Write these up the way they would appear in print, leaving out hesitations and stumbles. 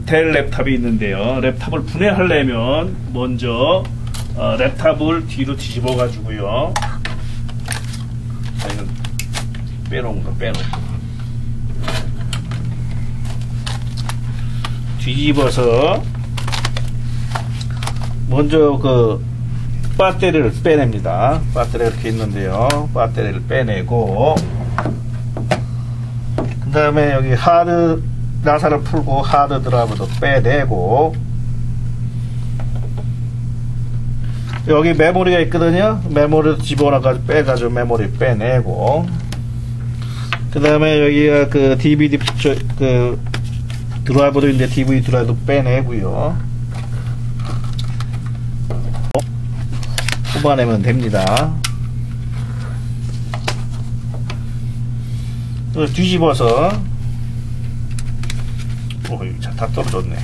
델 랩탑이 있는데요. 랩탑을 분해하려면 먼저 랩탑을 뒤로 뒤집어 가지고요. 이건 빼놓은 거 뒤집어서 먼저 그 배터리를 빼냅니다. 배터리가 이렇게 있는데요. 배터리를 빼내고, 그 다음에 여기 하드 나사를 풀고 하드 드라이브도 빼내고, 여기 메모리가 있거든요. 메모리도 집어넣어가지고 빼가지고 메모리 빼내고, 그 다음에 여기가 그 DVD 그 드라이버도 있는데 DVD 드라이버도 빼내고요. 뽑아내면 됩니다. 뒤집어서, 자, 다 떨어졌네.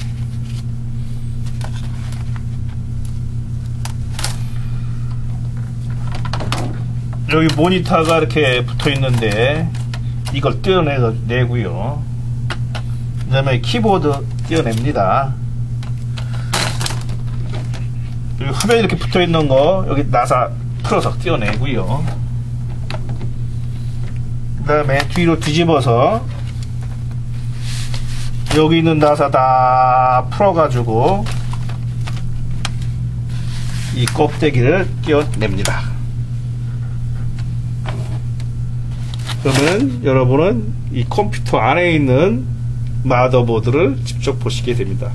여기 모니터가 이렇게 붙어 있는데 이걸 떼어내고요. 그 다음에 키보드 떼어냅니다. 여기 화면이 이렇게 붙어 있는 거 여기 나사 풀어서 떼어내고요. 그 다음에 뒤로 뒤집어서 여기 있는 나사 다 풀어가지고 이 껍데기를 떼어냅니다. 그러면 여러분은 이 컴퓨터 안에 있는 마더보드를 직접 보시게 됩니다.